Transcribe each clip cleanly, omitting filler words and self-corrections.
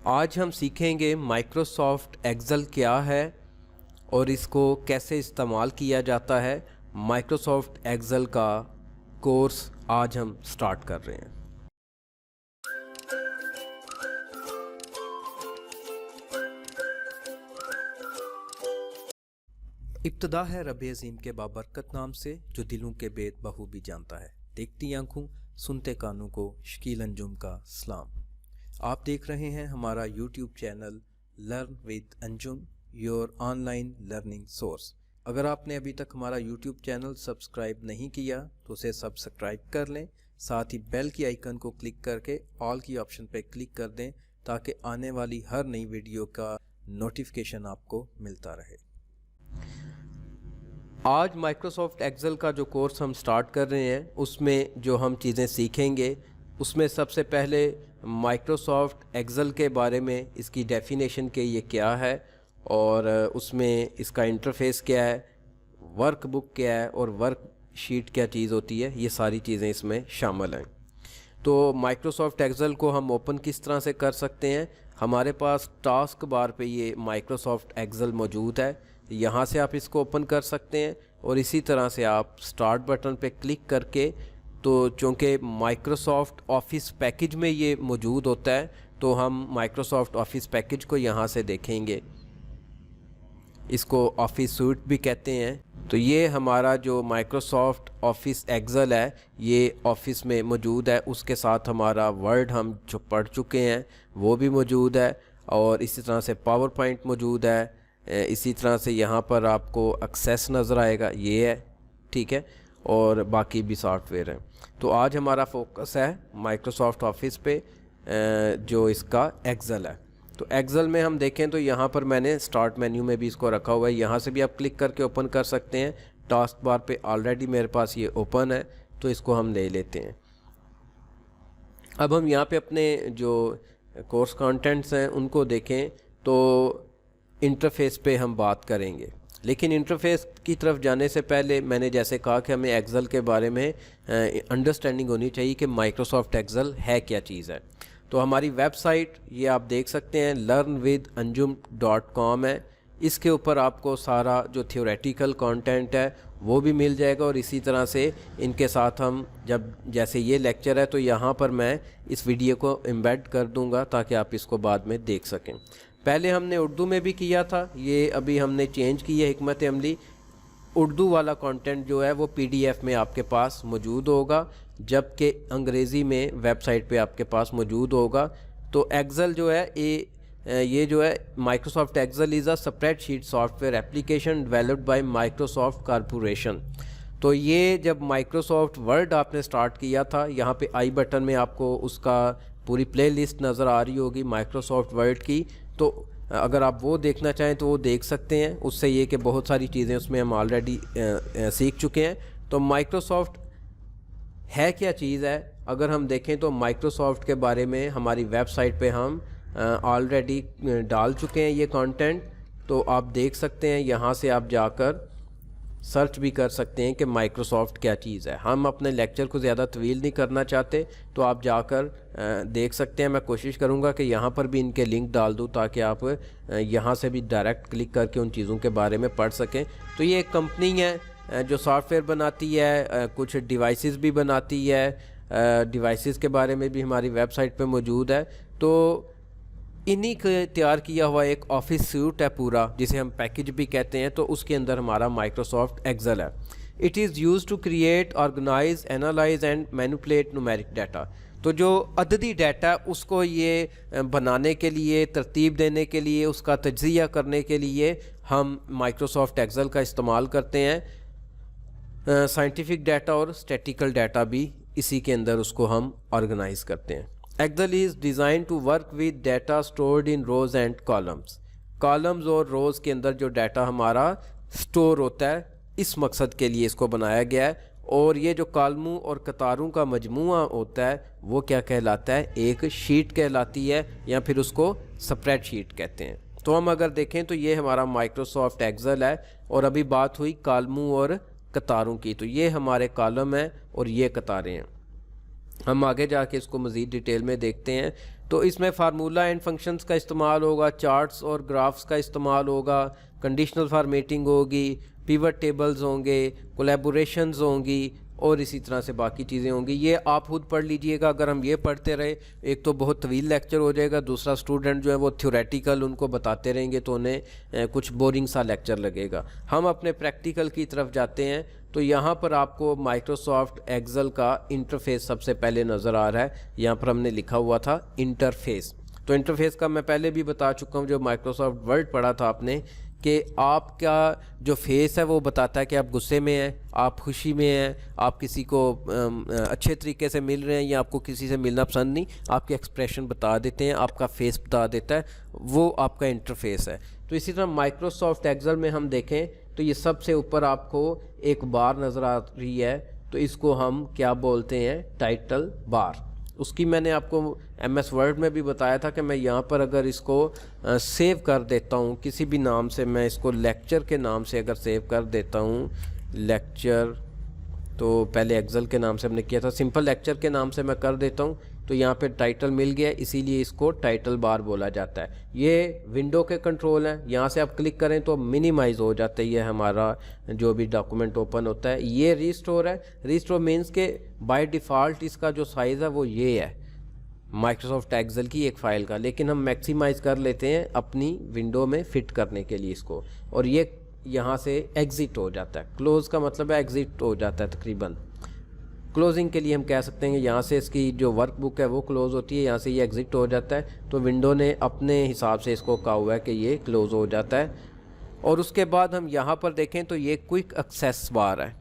आज हम सीखेंगे माइक्रोसॉफ्ट एक्सेल क्या है और इसको कैसे इस्तेमाल किया जाता है। माइक्रोसॉफ्ट एक्सेल का कोर्स आज हम स्टार्ट कर रहे हैं। इब्तदा है रब अज़ीम के बाबरकत नाम से, जो दिलों के बेत बखूबी जानता है। देखती आंखों सुनते कानों को शकील अंजुम का सलाम। आप देख रहे हैं हमारा YouTube channel learn with Anjum, your online learning source. अगर आपने अभी तक हमारा यूट्यूब चैनल सब्सक्राइब नहीं किया तो उसे सब्सक्राइब कर लें, साथ ही बेल की आइकन को क्लिक करके ऑल की ऑप्शन पर क्लिक कर दें ताकि आने वाली हर नई वीडियो का नोटिफिकेशन आपको मिलता रहे। आज माइक्रोसॉफ्ट एक्सेल का जो कोर्स हम स्टार्ट कर रहे हैं उसमें जो हम चीज़ें सीखेंगे उसमें सबसे पहले माइक्रोसॉफ्ट एक्सेल के बारे में, इसकी डेफिनेशन के ये क्या है और उसमें इसका इंटरफेस क्या है, वर्कबुक क्या है और वर्कशीट क्या चीज़ होती है, ये सारी चीज़ें इसमें शामिल हैं। तो माइक्रोसॉफ्ट एक्सेल को हम ओपन किस तरह से कर सकते हैं। हमारे पास टास्क बार पे ये माइक्रोसॉफ्ट एक्सेल मौजूद है, यहाँ से आप इसको ओपन कर सकते हैं और इसी तरह से आप स्टार्ट बटन पे क्लिक करके, तो चूँकि माइक्रोसॉफ्ट ऑफिस पैकेज में ये मौजूद होता है तो हम माइक्रोसॉफ्ट ऑफिस पैकेज को यहाँ से देखेंगे। इसको ऑफिस सूट भी कहते हैं। तो ये हमारा जो माइक्रोसॉफ्ट ऑफिस एक्सेल है ये ऑफिस में मौजूद है। उसके साथ हमारा वर्ड हम जो पढ़ चुके हैं वो भी मौजूद है और इसी तरह से पावर पॉइंट मौजूद है। इसी तरह से यहाँ पर आपको एक्सेस नज़र आएगा, ये है, ठीक है, और बाकी भी सॉफ्टवेयर हैं। तो आज हमारा फोकस है माइक्रोसॉफ्ट ऑफिस पे, जो इसका एक्सेल है। तो एक्सेल में हम देखें तो यहाँ पर मैंने स्टार्ट मेन्यू में भी इसको रखा हुआ है, यहाँ से भी आप क्लिक करके ओपन कर सकते हैं। टास्क बार पे ऑलरेडी मेरे पास ये ओपन है तो इसको हम ले लेते हैं। अब हम यहाँ पे अपने जो कोर्स कंटेंट्स हैं उनको देखें तो इंटरफेस पे हम बात करेंगे, लेकिन इंटरफेस की तरफ जाने से पहले मैंने जैसे कहा कि हमें एक्सेल के बारे में अंडरस्टैंडिंग होनी चाहिए कि माइक्रोसॉफ्ट एक्सेल है क्या चीज़ है। तो हमारी वेबसाइट ये आप देख सकते हैं learnwithanjum.com है। इसके ऊपर आपको सारा जो थियोरेटिकल कंटेंट है वो भी मिल जाएगा और इसी तरह से इनके साथ हम जब जैसे ये लेक्चर है तो यहाँ पर मैं इस वीडियो को एम्बेड कर दूँगा ताकि आप इसको बाद में देख सकें। पहले हमने उर्दू में भी किया था, ये अभी हमने चेंज की है हिकमत अमली। उर्दू वाला कंटेंट जो है वो पीडीएफ में आपके पास मौजूद होगा, जबकि अंग्रेज़ी में वेबसाइट पे आपके पास मौजूद होगा। तो एक्सेल जो है ये जो है Microsoft Excel is a spreadsheet software application developed by Microsoft corporation. तो ये जब माइक्रोसॉफ्ट वर्ड आपने स्टार्ट किया था, यहाँ पे आई बटन में आपको उसका पूरी प्लेलिस्ट नज़र आ रही होगी माइक्रोसॉफ्ट वर्ड की। तो अगर आप वो देखना चाहें तो वो देख सकते हैं। उससे ये कि बहुत सारी चीज़ें उसमें हम ऑलरेडी सीख चुके हैं। तो माइक्रोसॉफ्ट है क्या चीज़ है, अगर हम देखें तो माइक्रोसॉफ्ट के बारे में हमारी वेबसाइट पे हम ऑलरेडी डाल चुके हैं ये कंटेंट। तो आप देख सकते हैं, यहाँ से आप जाकर सर्च भी कर सकते हैं कि माइक्रोसॉफ्ट क्या चीज़ है। हम अपने लेक्चर को ज़्यादा तवील नहीं करना चाहते तो आप जाकर देख सकते हैं। मैं कोशिश करूँगा कि यहाँ पर भी इनके लिंक डाल दूँ ताकि आप यहाँ से भी डायरेक्ट क्लिक करके उन चीज़ों के बारे में पढ़ सकें। तो ये एक कंपनी है जो सॉफ्टवेयर बनाती है, कुछ डिवाइसेस भी बनाती है। डिवाइसेस के बारे में भी हमारी वेबसाइट पे मौजूद है। तो इन्हीं के तैयार किया हुआ एक ऑफिस सूट है पूरा, जिसे हम पैकेज भी कहते हैं। तो उसके अंदर हमारा माइक्रोसॉफ्ट एक्सेल है। It is use to create, organise, analyse and manipulate numeric data. तो जो अददी डाटा उसको ये बनाने के लिए, तरतीब देने के लिए, उसका तज्ज़िया करने के लिए हम माइक्रोसॉफ्ट एक्सेल का इस्तेमाल करते हैं। साइंटिफिक डाटा और स्टैटिकल डाटा भी इसी के अंदर उसको हम ऑर्गेनाइज करते हैं। Excel is designed to work with data stored in rows and columns। Columns और रोज़ के अंदर जो डाटा हमारा स्टोर होता है, इस मकसद के लिए इसको बनाया गया है। और ये जो कॉलमों और कतारों का मजमूआ होता है वो क्या कहलाता है, एक शीट कहलाती है, या फिर उसको स्प्रेडशीट कहते हैं। तो हम अगर देखें तो ये हमारा माइक्रोसॉफ्ट एक्सेल है और अभी बात हुई कॉलमों और कतारों की। तो ये हमारे कॉलम हैं और ये कतारें हैं। हम आगे जाके इसको मज़ीद डिटेल में देखते हैं। तो इसमें फार्मूला एंड फंक्शंस का इस्तेमाल होगा, चार्ट्स और ग्राफ्स का इस्तेमाल होगा, कंडीशनल फार्मेटिंग होगी, पिवट टेबल्स होंगे, कोलैबोरेशंस होंगी और इसी तरह से बाकी चीज़ें होंगी। ये आप खुद पढ़ लीजिएगा। अगर हम ये पढ़ते रहे, एक तो बहुत तवील लेक्चर हो जाएगा, दूसरा स्टूडेंट जो है वो थ्योरेटिकल उनको बताते रहेंगे तो उन्हें कुछ बोरिंग सा लेक्चर लगेगा। हम अपने प्रैक्टिकल की तरफ जाते हैं। तो यहाँ पर आपको माइक्रोसॉफ्ट एक्सेल का इंटरफेस सबसे पहले नज़र आ रहा है। यहाँ पर हमने लिखा हुआ था इंटरफेस। तो इंटरफेस का मैं पहले भी बता चुका हूँ, जो माइक्रोसॉफ्ट वर्ड पढ़ा था आपने, कि आपका जो फेस है वो बताता है कि आप गुस्से में हैं, आप खुशी में हैं, आप किसी को अच्छे तरीके से मिल रहे हैं या आपको किसी से मिलना पसंद नहीं, आपके एक्सप्रेशन बता देते हैं, आपका फेस बता देता है, वो आपका इंटरफेस है। तो इसी तरह माइक्रोसॉफ्ट एक्सेल में हम देखें तो ये सबसे ऊपर आपको एक बार नज़र आ रही है, तो इसको हम क्या बोलते हैं, टाइटल बार। उसकी मैंने आपको MS वर्ड में भी बताया था कि मैं यहाँ पर अगर इसको सेव कर देता हूँ किसी भी नाम से, मैं इसको लेक्चर के नाम से अगर सेव कर देता हूँ, लेक्चर, तो पहले एक्सेल के नाम से हमने किया था, सिंपल लेक्चर के नाम से मैं कर देता हूँ, तो यहाँ पे टाइटल मिल गया, इसीलिए इसको टाइटल बार बोला जाता है। ये विंडो के कंट्रोल हैं, यहाँ से आप क्लिक करें तो मिनिमाइज़ हो जाता है ये हमारा जो भी डॉक्यूमेंट ओपन होता है। ये रीस्टोर है, रीस्टोर मीन्स के बाय डिफ़ॉल्ट इसका जो साइज़ है वो ये है माइक्रोसॉफ्ट एक्सेल की एक फ़ाइल का, लेकिन हम मैक्सिमाइज़ कर लेते हैं अपनी विंडो में फ़िट करने के लिए इसको, और ये यहाँ से एग्ज़िट हो जाता है। क्लोज़ का मतलब है एग्ज़िट हो जाता है तकरीबन। क्लोजिंग के लिए हम कह सकते हैं यहाँ से इसकी जो वर्कबुक है वो क्लोज़ होती है, यहाँ से ये एग्ज़िट हो जाता है। तो विंडो ने अपने हिसाब से इसको कहा हुआ है कि ये क्लोज़ हो जाता है। और उसके बाद हम यहाँ पर देखें तो ये क्विक एक्सेस बार है,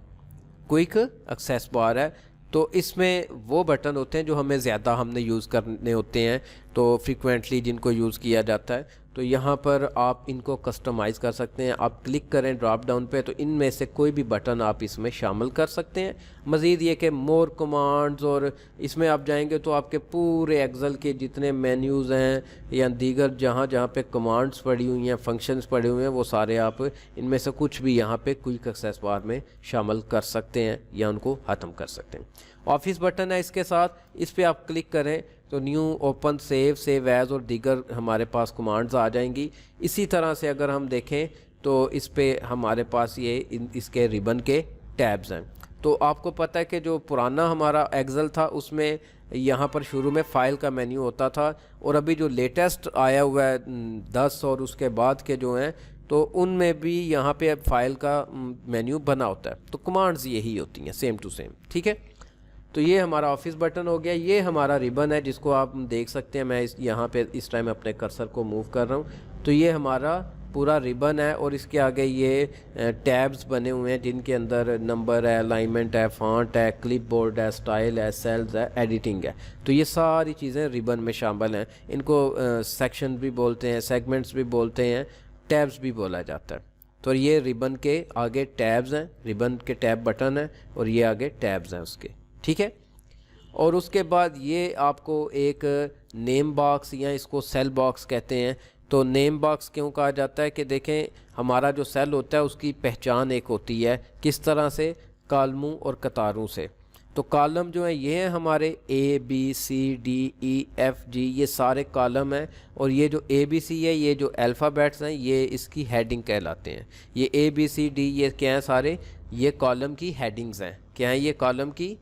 क्विक एक्सेस बार है। तो इसमें वो बटन होते हैं जो हमें ज़्यादा हमने यूज़ करने होते हैं, तो फ्रीक्वेंटली जिनको यूज़ किया जाता है। तो यहाँ पर आप इनको कस्टमाइज़ कर सकते हैं। आप क्लिक करें ड्रॉप डाउन पे, तो इनमें से कोई भी बटन आप इसमें शामिल कर सकते हैं। मज़ीद ये कि मोर कमांड्स, और इसमें आप जाएंगे तो आपके पूरे एक्सेल के जितने मेन्यूज़ हैं या दीगर जहाँ जहाँ पे कमांड्स पड़ी हुई हैं, फंक्शंस पड़े हुए हैं, वो सारे आप इनमें से कुछ भी यहाँ पे क्विक एक्सेस बार में शामिल कर सकते हैं या उनको ख़त्म कर सकते हैं। ऑफिस बटन है इसके साथ, इस पर आप क्लिक करें तो न्यू, ओपन, सेव एज़ और दीगर हमारे पास कमांड्स आ जाएंगी। इसी तरह से अगर हम देखें तो इस पे हमारे पास ये इसके रिबन के टैब्स हैं। तो आपको पता है कि जो पुराना हमारा एक्सेल था उसमें यहाँ पर शुरू में फ़ाइल का मेन्यू होता था, और अभी जो लेटेस्ट आया हुआ है 10 और उसके बाद के जो हैं, तो उनमें भी यहाँ पे फ़ाइल का मेन्यू बना होता है। तो कमांड्स यही होती हैं, सेम टू सेम, ठीक है। तो ये हमारा ऑफिस बटन हो गया। ये हमारा रिबन है जिसको आप देख सकते हैं। मैं यहाँ पे इस टाइम अपने कर्सर को मूव कर रहा हूँ, तो ये हमारा पूरा रिबन है, और इसके आगे ये टैब्स बने हुए हैं जिनके अंदर नंबर है, अलाइनमेंट है, फॉन्ट है, क्लिपबोर्ड है, स्टाइल है, सेल्स है, एडिटिंग है। तो ये सारी चीज़ें रिबन में शामिल हैं। इनको सेक्शन भी बोलते हैं, सेगमेंट्स भी बोलते हैं, टैब्स भी बोला जाता है। तो ये रिबन के आगे टैब्स हैं, रिबन के टैब बटन है, और ये आगे टैब्स हैं उसके, ठीक है। और उसके बाद ये आपको एक नेम बॉक्स या इसको सेल बॉक्स कहते हैं। तो नेम बॉक्स क्यों कहा जाता है कि देखें हमारा जो सेल होता है उसकी पहचान एक होती है, किस तरह से, कॉलमों और कतारों से। तो कॉलम जो है ये हैं हमारे ABCDEFG, ये सारे कॉलम हैं, और ये जो ABC है, ये जो अल्फ़ाबेट्स हैं, ये इसकी हेडिंग कहलाते हैं। ये ABCD ये क्या है, सारे ये कॉलम की हेडिंग्स हैं। क्या है ये कॉलम की,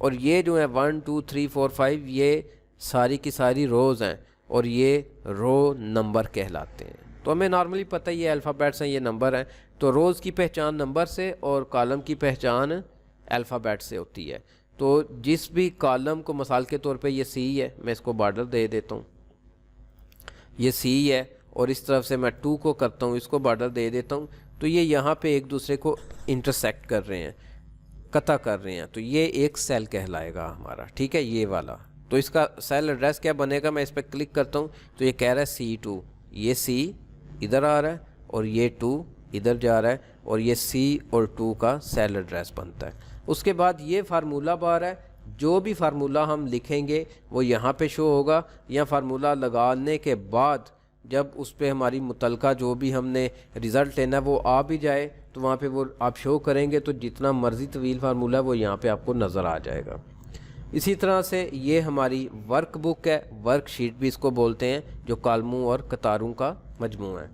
और ये जो है 1 2 3 4 5 ये सारी की सारी रोज़ हैं, और ये रो नंबर कहलाते हैं। तो हमें नॉर्मली पता है ये अल्फ़ाबेट्स हैं, ये नंबर हैं। तो रोज़ की पहचान नंबर से और कॉलम की पहचान अल्फ़ाबेट से होती है। तो जिस भी कॉलम को, मिसाल के तौर पे ये C है, मैं इसको बॉर्डर दे देता हूँ, ये C है, और इस तरफ से मैं 2 को करता हूँ, इसको बॉर्डर दे देता हूँ। तो ये यहाँ पे एक दूसरे को इंटरसेक्ट कर रहे हैं, कता कर रहे हैं, तो ये एक सेल कहलाएगा हमारा, ठीक है, ये वाला। तो इसका सेल एड्रेस क्या बनेगा, मैं इस पर क्लिक करता हूँ तो ये कह रहा है C2, ये C इधर आ रहा है और ये 2 इधर जा रहा है, और ये C और 2 का सेल एड्रेस बनता है। उसके बाद ये फार्मूला बार है, जो भी फार्मूला हम लिखेंगे वो यहाँ पे शो होगा, या फार्मूला लगाने के बाद जब उस पर हमारी मुतलका जो भी हमने रिज़ल्ट लेना है वो आ भी जाए तो वहाँ पे वो आप शो करेंगे, तो जितना मर्ज़ी तवील फार्मूला है वो यहाँ पे आपको नज़र आ जाएगा। इसी तरह से ये हमारी वर्कबुक है, वर्कशीट भी इसको बोलते हैं, जो कॉलमों और कतारों का मजमू है।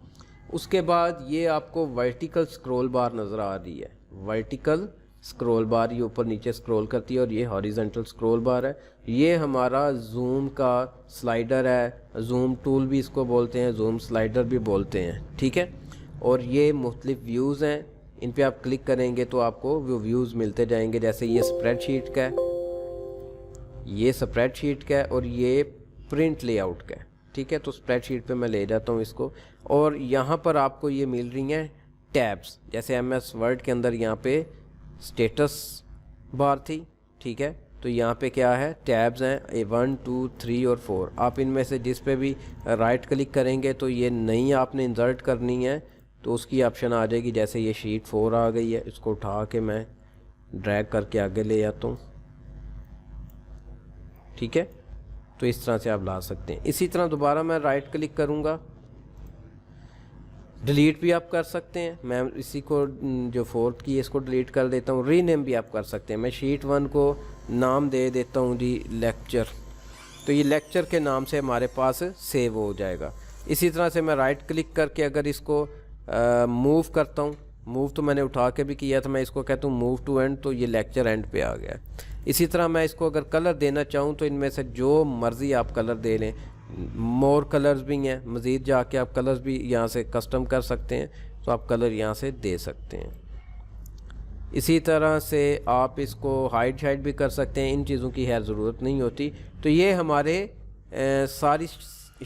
उसके बाद ये आपको वर्टिकल स्क्रॉल बार नज़र आ रही है, वर्टिकल स्क्रॉल बार ये ऊपर नीचे स्क्रॉल करती है, और ये हॉरिजॉन्टल स्क्रॉल बार है। ये हमारा जूम का स्लाइडर है, जूम टूल भी इसको बोलते हैं, जूम स्लाइडर भी बोलते हैं, ठीक है। और ये मुख्तलिफ व्यूज़ हैं, इन पे आप क्लिक करेंगे तो आपको वो व्यूज़ मिलते जाएंगे। जैसे ये स्प्रेडशीट का है, ये स्प्रेडशीट का है, और ये प्रिंट लेआउट का है, ठीक है। तो स्प्रेडशीट पे मैं ले जाता हूँ इसको, और यहाँ पर आपको ये मिल रही हैं टैब्स। जैसे MS वर्ड के अंदर यहाँ पे स्टेटस बार थी, ठीक है, तो यहाँ पे क्या है, टैब्स हैं 1 2 3 और 4। आप इनमें से जिस पे भी राइट क्लिक करेंगे तो ये नई आपने इंसर्ट करनी है तो उसकी ऑप्शन आ जाएगी। जैसे ये शीट 4 आ गई है, इसको उठा के मैं ड्रैग करके आगे ले जाता हूँ, ठीक है। तो इस तरह से आप ला सकते हैं। इसी तरह दोबारा मैं राइट क्लिक करूँगा, डिलीट भी आप कर सकते हैं। मैं इसी को जो 4th की है इसको डिलीट कर देता हूँ। रीनेम भी आप कर सकते हैं। मैं शीट 1 को नाम दे देता हूँ जी लेक्चर, तो ये लेक्चर के नाम से हमारे पास सेव हो जाएगा। इसी तरह से मैं राइट क्लिक करके अगर इसको मूव करता हूँ, मूव तो मैंने उठा के भी किया था, मैं इसको कहता हूँ मूव टू एंड, तो ये लेक्चर एंड पे आ गया। इसी तरह मैं इसको अगर कलर देना चाहूँ तो इनमें से जो मर्ज़ी आप कलर दे लें, मोर कलर्स भी हैं, मज़ीद जाके आप कलर्स भी यहाँ से कस्टम कर सकते हैं, तो आप कलर यहाँ से दे सकते हैं। इसी तरह से आप इसको हाइड शाइड भी कर सकते हैं, इन चीज़ों की खैर ज़रूरत नहीं होती। तो ये हमारे सारी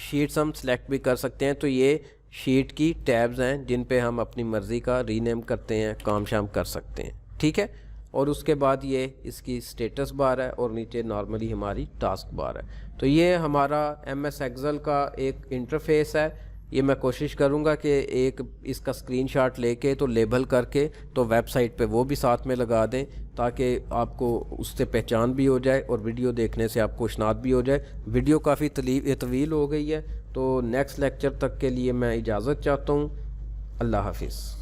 शीट्स हम सेलेक्ट भी कर सकते हैं। तो ये शीट की टैब्स हैं जिन पे हम अपनी मर्ज़ी का रीनेम करते हैं, काम शाम कर सकते हैं, ठीक है। और उसके बाद ये इसकी स्टेटस बार है, और नीचे नॉर्मली हमारी टास्क बार है। तो ये हमारा MS एक्सेल का एक इंटरफेस है। ये मैं कोशिश करूँगा कि एक इसका स्क्रीनशॉट लेके तो लेबल करके तो वेबसाइट पे वो भी साथ में लगा दें, ताकि आपको उससे पहचान भी हो जाए और वीडियो देखने से आपको इशनात भी हो जाए। वीडियो काफ़ी तवील हो गई है, तो नेक्स्ट लेक्चर तक के लिए मैं इजाज़त चाहता हूँ। अल्लाह हाफिज़।